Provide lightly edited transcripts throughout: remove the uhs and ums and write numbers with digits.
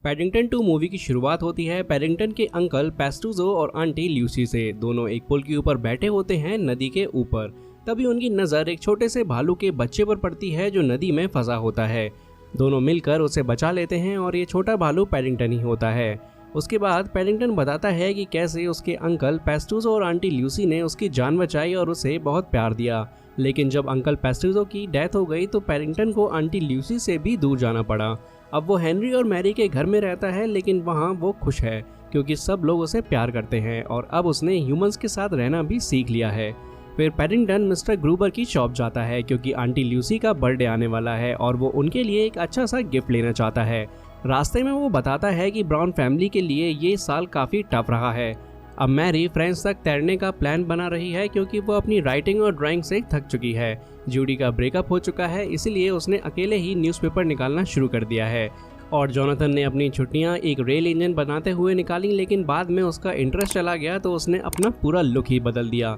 Paddington 2 movie की शुरुआत होती है पैडिंगटन के अंकल पेस्टूजो और आंटी ल्यूसी से। दोनों एक पुल के ऊपर बैठे होते हैं नदी के ऊपर। तभी उनकी नज़र एक छोटे से भालू के बच्चे पर पड़ती है जो नदी में फंसा होता है। दोनों मिलकर उसे बचा लेते हैं और ये छोटा भालू पैडिंगटन ही होता है। उसके बाद पैडिंगटन बताता है कि कैसे उसके अंकल पेस्टूजो और आंटी ल्यूसी ने उसकी जान बचाई और उसे बहुत प्यार दिया। लेकिन जब अंकल पेस्टूजो की डेथ हो गई तो पैडिंगटन को आंटी ल्यूसी से भी दूर जाना पड़ा। अब वो हेनरी और मैरी के घर में रहता है, लेकिन वहाँ वो खुश है क्योंकि सब लोग उसे प्यार करते हैं और अब उसने ह्यूमंस के साथ रहना भी सीख लिया है। फिर पैडिंगटन मिस्टर ग्रूबर की शॉप जाता है क्योंकि आंटी ल्यूसी का बर्थडे आने वाला है और वो उनके लिए एक अच्छा सा गिफ्ट लेना चाहता है। रास्ते में वो बताता है कि ब्राउन फैमिली के लिए ये साल काफ़ी टफ रहा है। अब मैरी फ्रांस तक तैरने का प्लान बना रही है क्योंकि वो अपनी राइटिंग और ड्राइंग से थक चुकी है। जूडी का ब्रेकअप हो चुका है, इसलिए उसने अकेले ही न्यूज़पेपर निकालना शुरू कर दिया है। और जोनाथन ने अपनी छुट्टियां एक रेल इंजन बनाते हुए निकाली, लेकिन बाद में उसका इंटरेस्ट चला गया तो उसने अपना पूरा लुक ही बदल दिया।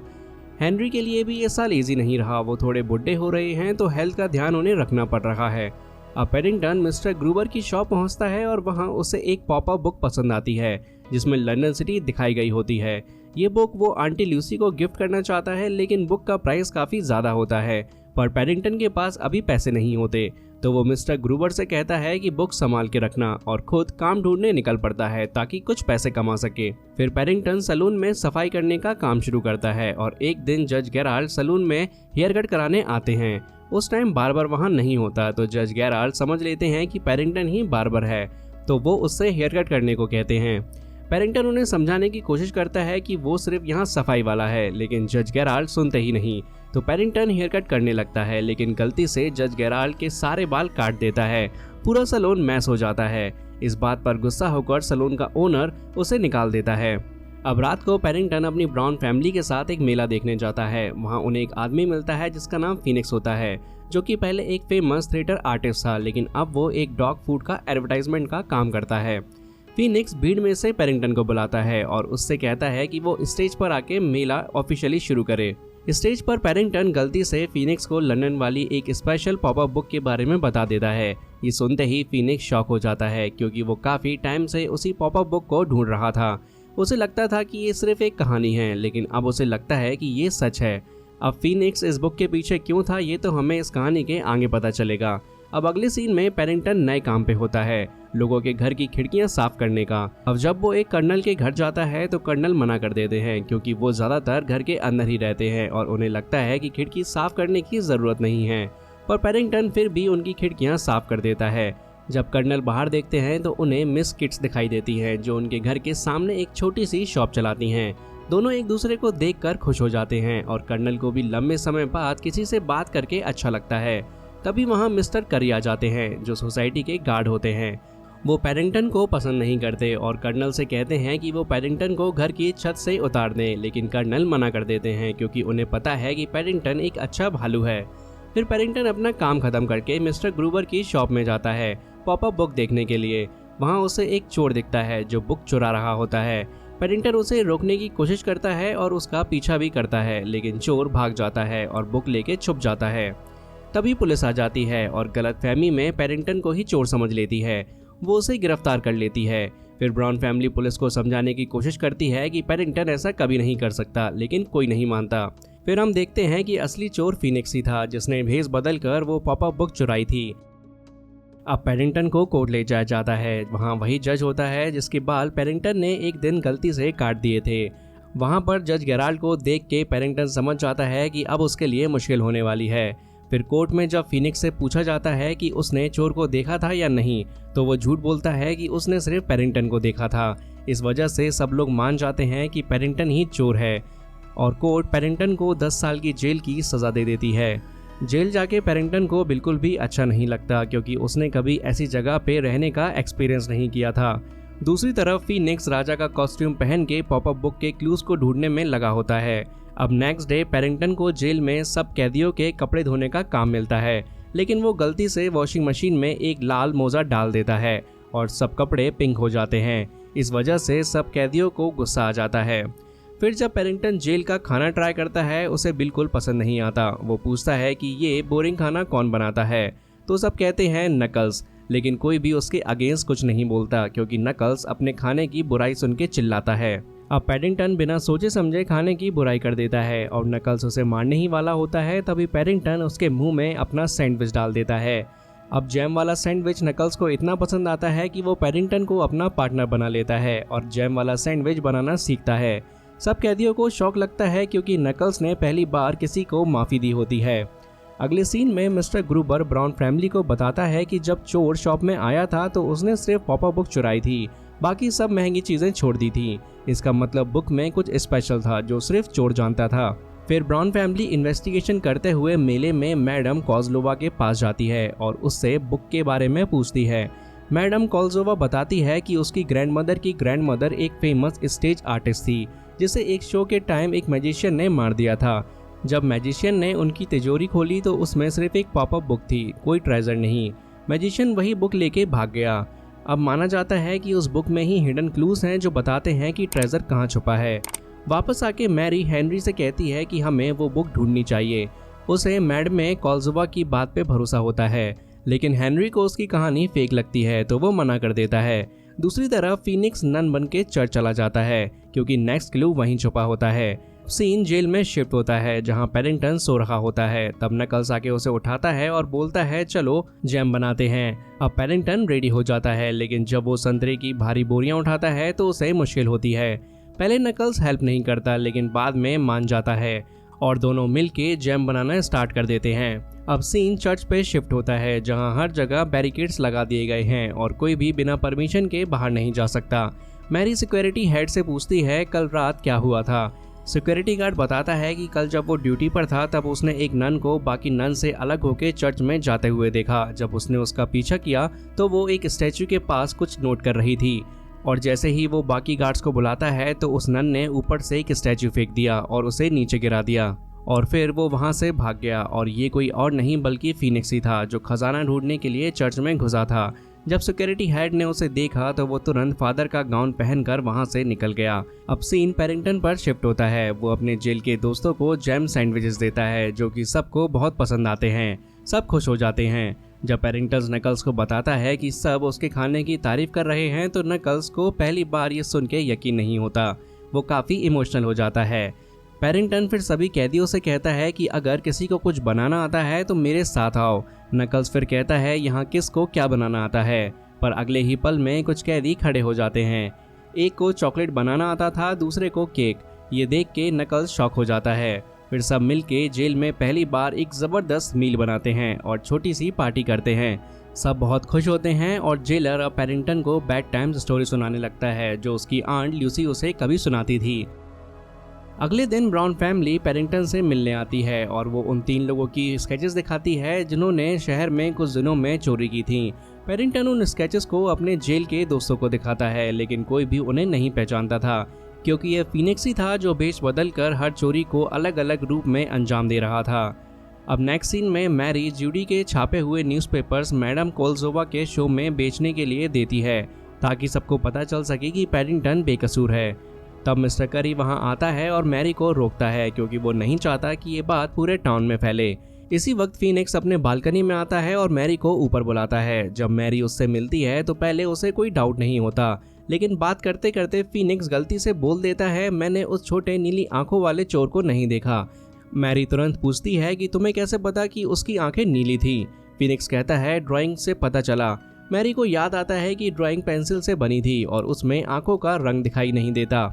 हेनरी के लिए भी ये साल इजी नहीं रहा। वो थोड़े बुढ़े हो रहे हैं तो हेल्थ का ध्यान उन्हें रखना पड़ रहा है। अब पैडिंगटन मिस्टर ग्रूबर की शॉप पहुंचता है और वहां उसे एक पॉपअप बुक पसंद आती है जिसमें लंदन सिटी दिखाई गई होती है। ये बुक वो आंटी ल्यूसी को गिफ्ट करना चाहता है, लेकिन बुक का प्राइस काफ़ी ज़्यादा होता है। पर पैडिंगटन के पास अभी पैसे नहीं होते तो वो मिस्टर ग्रूबर से कहता है कि बुक संभाल के रखना और खुद काम ढूंढने निकल पड़ता है ताकि कुछ पैसे कमा सके। फिर पैडिंगटन सैलून में सफाई करने का काम शुरू करता है और एक दिन जज गेराल्ड सैलून में हेयर कट कराने आते हैं। उस टाइम बार्बर वहाँ नहीं होता तो जज गेराल्ड समझ लेते हैं कि पैडिंगटन ही बार्बर है, तो वो उससे हेयर कट करने को कहते हैं। पैडिंगटन उन्हें समझाने की कोशिश करता है कि वो सिर्फ यहाँ सफाई वाला है, लेकिन जज गेराल्ड सुनते ही नहीं। तो पैडिंगटन हेयर कट करने लगता है, लेकिन गलती से जज गेराल्ड के सारे बाल काट देता है। पूरा सैलून मैस हो जाता है। इस बात पर गुस्सा होकर सैलून का ओनर उसे निकाल देता है। अब रात को पैडिंगटन अपनी ब्राउन फैमिली के साथ एक मेला देखने जाता है। वहाँ उन्हें एक आदमी मिलता है जिसका नाम फीनिक्स होता है, जो कि पहले एक फेमस थिएटर आर्टिस्ट था, लेकिन अब वो एक डॉग फूड का एडवर्टाइजमेंट का काम करता है। फीनिक्स भीड़ में से पैडिंगटन को बुलाता है और उससे कहता है कि वो स्टेज पर आके मेला ऑफिशियली शुरू करे। स्टेज पर पैडिंगटन गलती से फीनिक्स को लंदन वाली एक स्पेशल पॉपअप बुक के बारे में बता देता है। ये सुनते ही फीनिक्स शॉक हो जाता है क्योंकि वो काफ़ी टाइम से उसी पॉपअप बुक को ढूंढ रहा था। उसे लगता था कि ये सिर्फ एक कहानी है, लेकिन अब उसे लगता है कि ये सच है। अब फीनिक्स इस बुक के पीछे क्यों था ये तो हमें इस कहानी के आगे पता चलेगा। अब अगले सीन में पैडिंगटन नए काम पे होता है, लोगों के घर की खिड़कियां साफ करने का। अब जब वो एक कर्नल के घर जाता है तो कर्नल मना कर देते हैं क्योंकि वो ज़्यादातर घर के अंदर ही रहते हैं और उन्हें लगता है कि खिड़की साफ करने की ज़रूरत नहीं है। पर पैडिंगटन फिर भी उनकी खिड़कियां साफ कर देता है। जब कर्नल बाहर देखते हैं तो उन्हें मिस किट्स दिखाई देती हैं जो उनके घर के सामने एक छोटी सी शॉप चलाती हैं। दोनों एक दूसरे को देखकर खुश हो जाते हैं और कर्नल को भी लंबे समय बाद किसी से बात करके अच्छा लगता है। तभी वहाँ मिस्टर करी आ जाते हैं जो सोसाइटी के गार्ड होते हैं। वो पैडिंगटन को पसंद नहीं करते और कर्नल से कहते हैं कि वो पैडिंगटन को घर की छत से उतार दें, लेकिन कर्नल मना कर देते हैं क्योंकि उन्हें पता है कि पैडिंगटन एक अच्छा भालू है। फिर पैडिंगटन अपना काम खत्म करके मिस्टर ग्रूबर की शॉप में जाता है पॉपअप बुक देखने के लिए। वहाँ उसे एक चोर दिखता है जो बुक चुरा रहा होता है। पैडिंगटन उसे रोकने की कोशिश करता है और उसका पीछा भी करता है, लेकिन चोर भाग जाता है और बुक लेके छुप जाता है। तभी पुलिस आ जाती है और गलतफहमी में पैडिंगटन को ही चोर समझ लेती है। वो उसे गिरफ्तार कर लेती है। फिर ब्राउन फैमिली पुलिस को समझाने की कोशिश करती है कि पैडिंगटन ऐसा कभी नहीं कर सकता, लेकिन कोई नहीं मानता। फिर हम देखते हैं कि असली चोर फीनिक्स ही था जिसने भेष बदल कर वो पॉपअप बुक चुराई थी। अब पैडिंगटन को कोर्ट ले जाया जाता है। वहाँ वही जज होता है जिसके बाल पैडिंगटन ने एक दिन गलती से काट दिए थे। वहाँ पर जज गेराल्ड को देख के पैडिंगटन समझ जाता है कि अब उसके लिए मुश्किल होने वाली है। फिर कोर्ट में जब फीनिक्स से पूछा जाता है कि उसने चोर को देखा था या नहीं, तो वो झूठ बोलता है कि उसने सिर्फ पैडिंगटन को देखा था। इस वजह से सब लोग मान जाते हैं कि पैडिंगटन ही चोर है और कोर्ट पैडिंगटन को 10 साल की जेल की सज़ा दे देती है। जेल जाके पैडिंगटन को बिल्कुल भी अच्छा नहीं लगता क्योंकि उसने कभी ऐसी जगह पे रहने का एक्सपीरियंस नहीं किया था। दूसरी तरफ फीनिक्स राजा का कॉस्ट्यूम पहन के पॉपअप बुक के क्लूज को ढूंढने में लगा होता है। अब नेक्स्ट डे पैडिंगटन को जेल में सब कैदियों के कपड़े धोने का काम मिलता है, लेकिन वो गलती से वॉशिंग मशीन में एक लाल मोज़ा डाल देता है और सब कपड़े पिंक हो जाते हैं। इस वजह से सब कैदियों को गुस्सा आ जाता है। फिर जब पैडिंगटन जेल का खाना ट्राई करता है उसे बिल्कुल पसंद नहीं आता। वो पूछता है कि ये बोरिंग खाना कौन बनाता है, तो सब कहते हैं नकल्स, लेकिन कोई भी उसके अगेंस्ट कुछ नहीं बोलता क्योंकि नकल्स अपने खाने की बुराई सुन के चिल्लाता है। अब पैडिंगटन बिना सोचे समझे खाने की बुराई कर देता है और नकल्स उसे मारने ही वाला होता है। तभी पैडिंगटन उसके मुंह में अपना सैंडविच डाल देता है। अब जैम वाला सैंडविच नकल्स को इतना पसंद आता है कि वो पैडिंगटन को अपना पार्टनर बना लेता है और जैम वाला सैंडविच बनाना सीखता है। सब कैदियों को शौक लगता है क्योंकि नकल्स ने पहली बार किसी को माफ़ी दी होती है। अगले सीन में मिस्टर ग्रूबर ब्राउन फैमिली को बताता है कि जब चोर शॉप में आया था तो उसने सिर्फ पॉपअप बुक चुराई थी, बाकी सब महंगी चीज़ें छोड़ दी थी। इसका मतलब बुक में कुछ स्पेशल था जो सिर्फ चोर जानता था। फिर ब्राउन फैमिली इन्वेस्टिगेशन करते हुए मेले में मैडम कॉल्जलोवा के पास जाती है और उससे बुक के बारे में पूछती है। मैडम कॉल्जलोवा बताती है कि उसकी ग्रैंडमदर की ग्रैंडमदर एक फेमस स्टेज आर्टिस्ट थी जिसे एक शो के टाइम एक मैजिशियन ने मार दिया था। जब मैजिशियन ने उनकी तिजोरी खोली तो उसमें सिर्फ एक पॉपअप बुक थी, कोई ट्रेजर नहीं। मैजिशियन वही बुक लेके भाग गया। अब माना जाता है कि उस बुक में ही हिडन क्लूज हैं जो बताते हैं कि ट्रेजर कहाँ छुपा है। वापस आके मैरी हेनरी से कहती है कि हमें वो बुक ढूंढनी चाहिए। उसे मैडम में कॉल्जोवा की बात पे भरोसा होता है, लेकिन हेनरी को उसकी कहानी फेक लगती है तो वो मना कर देता है। दूसरी तरफ फीनिक्स नन बन के चर्च चला जाता है क्योंकि नेक्स्ट क्लू वहीं छुपा होता है। सीन जेल में शिफ्ट होता है जहां पैडिंगटन सो रहा होता है। तब नकल्स आके उसे उठाता है और बोलता है चलो जैम बनाते हैं। अब पैडिंगटन रेडी हो जाता है, लेकिन जब वो संतरे की भारी बोरियां उठाता है तो उसे मुश्किल होती है। पहले नकल्स हेल्प नहीं करता लेकिन बाद में मान जाता है और दोनों मिलके जैम बनाना स्टार्ट कर देते हैं। अब सीन चर्च पे शिफ्ट होता है जहां हर जगह बैरिकेड्स लगा दिए गए हैं और कोई भी बिना परमिशन के बाहर नहीं जा सकता। मैरी सिक्योरिटी हेड से पूछती है कल रात क्या हुआ था। सिक्योरिटी गार्ड बताता है कि कल जब वो ड्यूटी पर था तब उसने एक नन को बाकी नन से अलग होकर चर्च में जाते हुए देखा। जब उसने उसका पीछा किया तो वो एक स्टैचू के पास कुछ नोट कर रही थी और जैसे ही वो बाकी गार्ड्स को बुलाता है तो उस नन ने ऊपर से एक स्टैचू फेंक दिया और उसे नीचे गिरा दिया और फिर वो वहां से भाग गया। और ये कोई और नहीं बल्कि फीनिक्स ही था जो खजाना ढूंढने के लिए चर्च में घुसा था। जब सिक्योरिटी हेड ने उसे देखा तो वो तुरंत फादर का गाउन पहनकर वहां से निकल गया। अब सीन पैडिंगटन पर शिफ्ट होता है। वो अपने जेल के दोस्तों को जैम सैंडविचेस देता है जो कि सबको बहुत पसंद आते हैं। सब खुश हो जाते हैं। जब पैडिंगटन नकल्स को बताता है कि सब उसके खाने की तारीफ कर रहे हैं तो नकल्स को पहली बार ये सुन के यकीन नहीं होता। वो काफ़ी इमोशनल हो जाता है। पैडिंगटन फिर सभी कैदियों से कहता है कि अगर किसी को कुछ बनाना आता है तो मेरे साथ आओ। नकल्स फिर कहता है यहाँ किसको क्या बनाना आता है, पर अगले ही पल में कुछ कैदी खड़े हो जाते हैं। एक को चॉकलेट बनाना आता था, दूसरे को केक। ये देख के नकल्स शॉक हो जाता है। फिर सब मिलके जेल में पहली बार एक ज़बरदस्त मील बनाते हैं और छोटी सी पार्टी करते हैं। सब बहुत खुश होते हैं और जेलर अब पैडिंगटन को बेड टाइम स्टोरी सुनाने लगता है जो उसकी आंट ल्यूसी उसे कभी सुनाती थी। अगले दिन ब्राउन फैमिली पैडिंगटन से मिलने आती है और वो उन 3 लोगों की स्केचेस दिखाती है जिन्होंने शहर में कुछ दिनों में चोरी की थी। पैडिंगटन उन स्केचेस को अपने जेल के दोस्तों को दिखाता है, लेकिन कोई भी उन्हें नहीं पहचानता था क्योंकि यह फीनिक्स ही था जो भेष बदल कर हर चोरी को अलग अलग रूप में अंजाम दे रहा था। अब नेक्स्ट सीन में मैरी जूडी के छापे हुए न्यूज़पेपर्स मैडम कोल्जोवा के शो में बेचने के लिए देती है ताकि सबको पता चल सके कि पैडिंगटन बेकसूर है। तब मिस्टर करी वहां आता है और मैरी को रोकता है क्योंकि वो नहीं चाहता कि ये बात पूरे टाउन में फैले। इसी वक्त फीनिक्स अपने बालकनी में आता है और मैरी को ऊपर बुलाता है। जब मैरी उससे मिलती है तो पहले उसे कोई डाउट नहीं होता, लेकिन बात करते करते फीनिक्स गलती से बोल देता है मैंने उस छोटे नीली आंखों वाले चोर को नहीं देखा। मैरी तुरंत पूछती है कि तुम्हें कैसे पता कि उसकी आंखें नीली थी। फीनिक्स कहता है ड्राइंग से पता चला। मैरी को याद आता है कि ड्राइंग पेंसिल से बनी थी और उसमें आंखों का रंग दिखाई नहीं देता।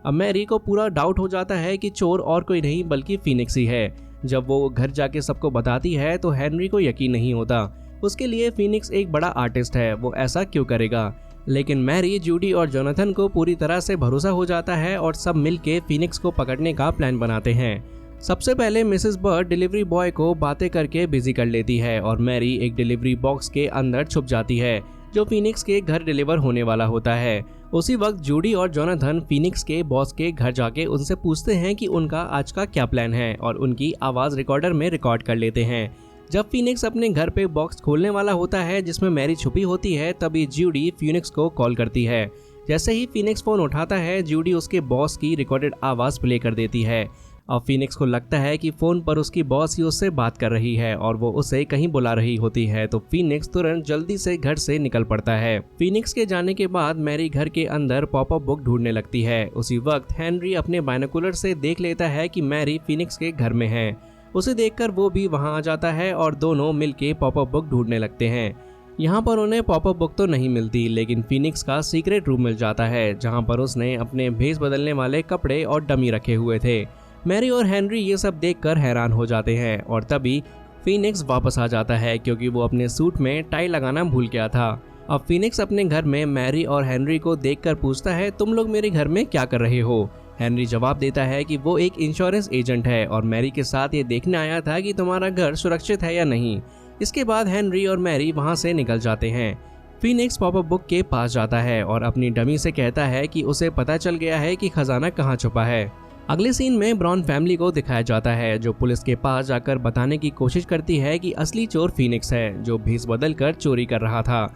अब मैरी को पूरा डाउट हो जाता है कि चोर और कोई नहीं बल्कि फीनिक्स ही है। जब वो घर जाके सबको बताती है तो हेनरी को यकीन नहीं होता। उसके लिए फीनिक्स एक बड़ा आर्टिस्ट है, वो ऐसा क्यों करेगा। लेकिन मैरी, जूडी और जोनाथन को पूरी तरह से भरोसा हो जाता है और सब मिलके फीनिक्स को पकड़ने का प्लान बनाते हैं। सबसे पहले मिसेस बर्ड डिलीवरी बॉय को बातें करके बिजी कर लेती है और मैरी एक डिलीवरी बॉक्स के अंदर छुप जाती है जो फीनिक्स के घर डिलीवर होने वाला होता है। उसी वक्त जूडी और जोनाथन फीनिक्स के बॉस के घर जाके उनसे पूछते हैं कि उनका आज का क्या प्लान है और उनकी आवाज़ रिकॉर्डर में रिकॉर्ड कर लेते हैं। जब फीनिक्स अपने घर पे बॉक्स खोलने वाला होता है जिसमें मैरी छुपी होती है तभी जूडी फीनिक्स को कॉल करती है। जैसे ही फीनिक्स फ़ोन उठाता है जूडी उसके बॉस की रिकॉर्डेड आवाज़ प्ले कर देती है। अब फीनिक्स को लगता है कि फोन पर उसकी बॉस ही उससे बात कर रही है और वो उसे कहीं बुला रही होती है, तो फीनिक्स तुरंत जल्दी से घर से निकल पड़ता है। फीनिक्स के जाने के बाद मैरी घर के अंदर पॉपअप बुक ढूंढने लगती है। उसी वक्त हेनरी अपने बायनोकुलर से देख लेता है कि मैरी फीनिक्स के घर में है। उसे देखकर वो भी वहां आ जाता है और दोनों मिलके पॉपअप बुक ढूंढने लगते हैं। यहाँ पर उन्हें पॉपअप बुक तो नहीं मिलती, लेकिन फीनिक्स का सीक्रेट रूम मिल जाता है जहाँ पर उसने अपने भेस बदलने वाले कपड़े और डमी रखे हुए थे। मैरी और हेनरी ये सब देखकर हैरान हो जाते हैं और तभी फीनिक्स वापस आ जाता है क्योंकि वो अपने सूट में टाई लगाना भूल गया था। अब फीनिक्स अपने घर में मैरी और हेनरी को देखकर पूछता है, तुम लोग मेरे घर में क्या कर रहे हो? हेनरी जवाब देता है कि वो एक इंश्योरेंस एजेंट है और मैरी के साथ ये देखने आया था कि तुम्हारा घर सुरक्षित है या नहीं। इसके बाद हेनरी और मैरी वहाँ से निकल जाते हैं। फीनिक्स पॉपअप बुक के पास जाता है और अपनी डमी से कहता है कि उसे पता चल गया है कि खजाना कहाँ छुपा है। अगले सीन में ब्राउन फैमिली को दिखाया जाता है जो पुलिस के पास जाकर बताने की कोशिश करती है कि असली चोर फीनिक्स है जो भेस बदल कर चोरी कर रहा था।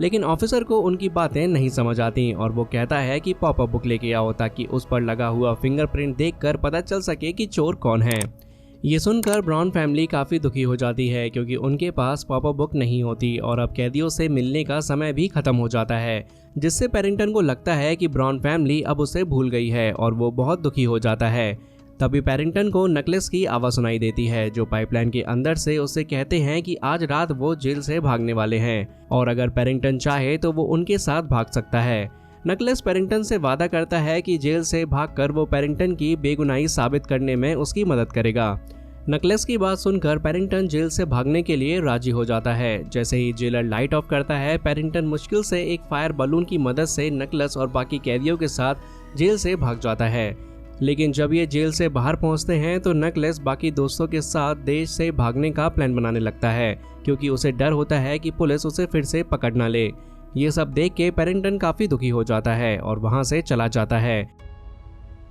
लेकिन ऑफिसर को उनकी बातें नहीं समझ आती और वो कहता है कि पॉपअप बुक लेके आओ ताकि उस पर लगा हुआ फिंगरप्रिंट देखकर पता चल सके कि चोर कौन है। ये सुनकर ब्राउन फैमिली काफ़ी दुखी हो जाती है क्योंकि उनके पास पॉपअप बुक नहीं होती और अब कैदियों से मिलने का समय भी खत्म हो जाता है, जिससे पैरिंगटन को लगता है कि ब्राउन फैमिली अब उसे भूल गई है और वो बहुत दुखी हो जाता है। तभी पैरिंगटन को नकलेस की आवाज़ सुनाई देती है जो पाइपलाइन के अंदर से उससे कहते हैं कि आज रात वो जेल से भागने वाले हैं और अगर पैरिंगटन चाहे तो वो उनके साथ भाग सकता है। नकलेस पैरिंगटन से वादा करता है कि जेल से भागकर वो पैरिंगटन की बेगुनाही साबित करने में उसकी मदद करेगा। नकलेस की बात सुनकर पैरिंगटन जेल से भागने के लिए राजी हो जाता है। जैसे ही जेलर लाइट ऑफ करता है, पैरिंगटन मुश्किल से एक फायर बलून की मदद से नकलेस और बाकी कैदियों के साथ जेल से भाग जाता है। लेकिन जब ये जेल से बाहर पहुंचते हैं तो नकलेस बाकी दोस्तों के साथ देश से भागने का प्लान बनाने लगता है क्योंकि उसे डर होता है कि पुलिस उसे फिर से पकड़ ना ले। ये सब देख के पैरिंगटन काफ़ी दुखी हो जाता है और वहाँ से चला जाता है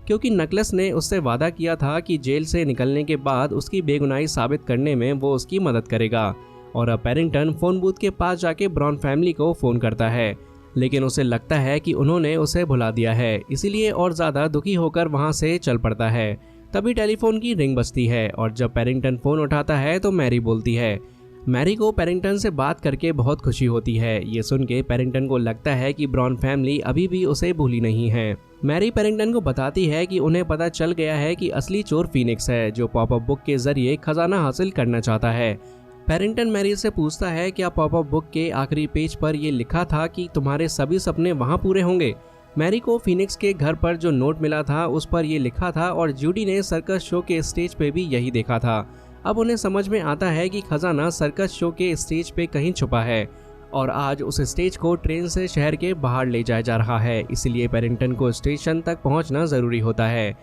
क्योंकि नकलेस ने उससे वादा किया था कि जेल से निकलने के बाद उसकी बेगुनाही साबित करने में वो उसकी मदद करेगा। और अब पैरिंगटन फ़ोन बूथ के पास जाके ब्राउन फैमिली को फ़ोन करता है, लेकिन उसे लगता है कि उन्होंने उसे भुला दिया है, इसीलिए और ज़्यादा दुखी होकर वहाँ से चल पड़ता है। तभी टेलीफोन की रिंग बजती है और जब पैरिंगटन फ़ोन उठाता है तो मैरी बोलती है। मैरी को पैरिंगटन से बात करके बहुत खुशी होती है। ये सुन के पैरिंगटन को लगता है कि ब्राउन फैमिली अभी भी उसे भूली नहीं है। मैरी पैरिंगटन को बताती है कि उन्हें पता चल गया है कि असली चोर फीनिक्स है जो पॉपअप बुक के जरिए खजाना हासिल करना चाहता है। पैरिंगटन मैरी से पूछता है क्या पॉपअप बुक के आखिरी पेज पर यह लिखा था कि तुम्हारे सभी सपने वहां पूरे होंगे। मैरी को फीनिक्स के घर पर जो नोट मिला था उस पर यह लिखा था और जूडी ने सर्कस शो के स्टेज पे भी यही देखा था। अब उन्हें समझ में आता है कि खजाना सर्कस शो के स्टेज पे कहीं छुपा है और आज उस स्टेज को ट्रेन से शहर के बाहर ले जाया जा रहा है, इसलिए पैरिंगटन को स्टेशन तक पहुंचना ज़रूरी होता है।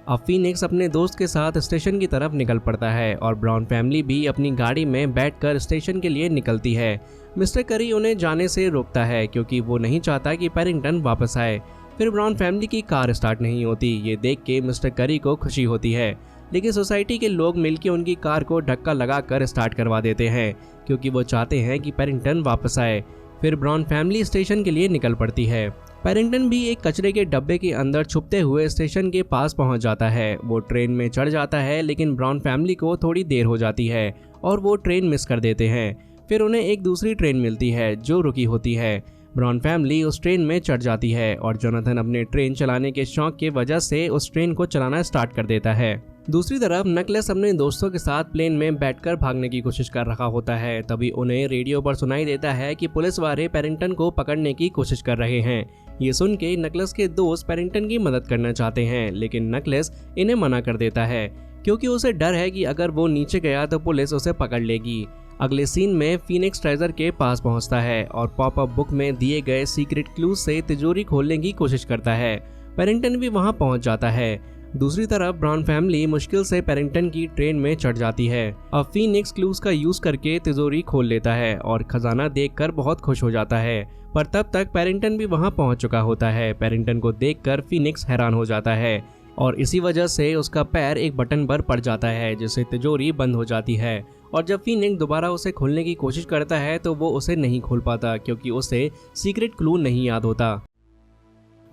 अब फीनिक्स अपने दोस्त के साथ स्टेशन की तरफ निकल पड़ता है और ब्राउन फैमिली भी अपनी गाड़ी में बैठकर स्टेशन के लिए निकलती है। मिस्टर करी उन्हें जाने से रोकता है क्योंकि वो नहीं चाहता कि पैरिंगटन वापस आए। फिर ब्राउन फैमिली की कार स्टार्ट नहीं होती। ये देख के मिस्टर करी को खुशी होती है, लेकिन सोसाइटी के लोग मिलकर उनकी कार को धक्का लगाकर स्टार्ट करवा देते हैं क्योंकि वो चाहते हैं कि पैरिंगटन वापस आए। फिर ब्राउन फैमिली स्टेशन के लिए निकल पड़ती है। पैरिंगटन भी एक कचरे के डब्बे के अंदर छुपते हुए स्टेशन के पास पहुंच जाता है। वो ट्रेन में चढ़ जाता है, लेकिन ब्राउन फैमिली को थोड़ी देर हो जाती है और वो ट्रेन मिस कर देते हैं। फिर उन्हें एक दूसरी ट्रेन मिलती है जो रुकी होती है। ब्राउन फैमिली उस ट्रेन में चढ़ जाती है और जोनाथन अपने ट्रेन चलाने के शौक की वजह से उस ट्रेन को चलाना स्टार्ट कर देता है। दूसरी तरफ नकलेस अपने दोस्तों के साथ प्लेन में बैठकर भागने की कोशिश कर रहा होता है। तभी उन्हें रेडियो पर सुनाई देता है कि पुलिस वाले पैरिंगटन को पकड़ने की कोशिश कर रहे हैं। ये सुन के नकलेस के दोस्त पैरिंगटन की मदद करना चाहते हैं, लेकिन नकलेस इन्हें मना कर देता है क्योंकि उसे डर है कि अगर वो नीचे गया तो पुलिस उसे पकड़ लेगी। अगले सीन में फीनिक्स ट्रेजर के पास पहुंचता है और पॉपअप बुक में दिए गए सीक्रेट क्लूज से तिजोरी खोलने की कोशिश करता है। पैरिंगटन भी वहां पहुंच जाता है। दूसरी तरफ ब्राउन फैमिली मुश्किल से पैरिंगटन की ट्रेन में चढ़ जाती है। अब फीनिक्स क्लूज का यूज करके तिजोरी खोल लेता है और खजाना देखकर बहुत खुश हो जाता है, पर तब तक पैरिंगटन भी वहां पहुंच चुका होता है। पैरिंगटन को देखकर फीनिक्स हैरान हो जाता है और इसी वजह से उसका पैर एक बटन पर पड़ जाता है जिससे तिजोरी बंद हो जाती है। और जब फीनिक्स दोबारा उसे खोलने की कोशिश करता है तो वो उसे नहीं खोल पाता क्योंकि उसे सीक्रेट क्लू नहीं याद होता।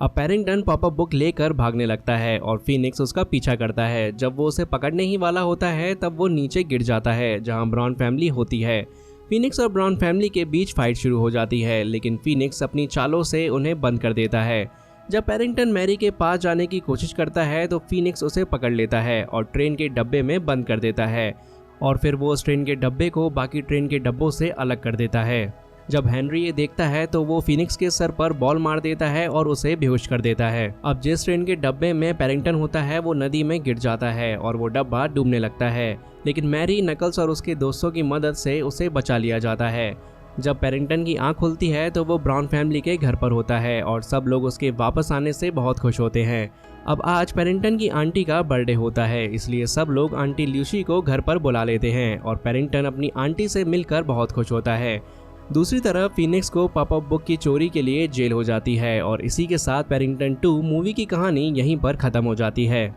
अब पैरिंगटन पॉपअप बुक लेकर भागने लगता है और फीनिक्स उसका पीछा करता है। जब वो उसे पकड़ने ही वाला होता है तब वो नीचे गिर जाता है जहां ब्राउन फैमिली होती है। फीनिक्स और ब्राउन फैमिली के बीच फाइट शुरू हो जाती है, लेकिन फीनिक्स अपनी चालों से उन्हें बंद कर देता है। जब पैरिंगटन मैरी के पास जाने की कोशिश करता है तो फीनिक्स उसे पकड़ लेता है और ट्रेन के डब्बे में बंद कर देता है और फिर वो उस ट्रेन के डब्बे को बाकी ट्रेन के डब्बों से अलग कर देता है। जब हेनरी ये देखता है तो वो फीनिक्स के सर पर बॉल मार देता है और उसे बेहोश कर देता है। अब जिस ट्रेन के डब्बे में पैरिंगटन होता है वो नदी में गिर जाता है और वो डब्बा डूबने लगता है, लेकिन मैरी, नकल्स और उसके दोस्तों की मदद से उसे बचा लिया जाता है। जब पैरिंगटन की आंख खुलती है तो वो ब्राउन फैमिली के घर पर होता है और सब लोग उसके वापस आने से बहुत खुश होते हैं। अब आज पैरिंगटन की आंटी का बर्थडे होता है, इसलिए सब लोग आंटी ल्यूसी को घर पर बुला लेते हैं और पैरिंगटन अपनी आंटी से मिलकर बहुत खुश होता है। दूसरी तरफ फीनिक्स को पॉपअप बुक की चोरी के लिए जेल हो जाती है और इसी के साथ पैरिंगटन 2 मूवी की कहानी यहीं पर खत्म हो जाती है।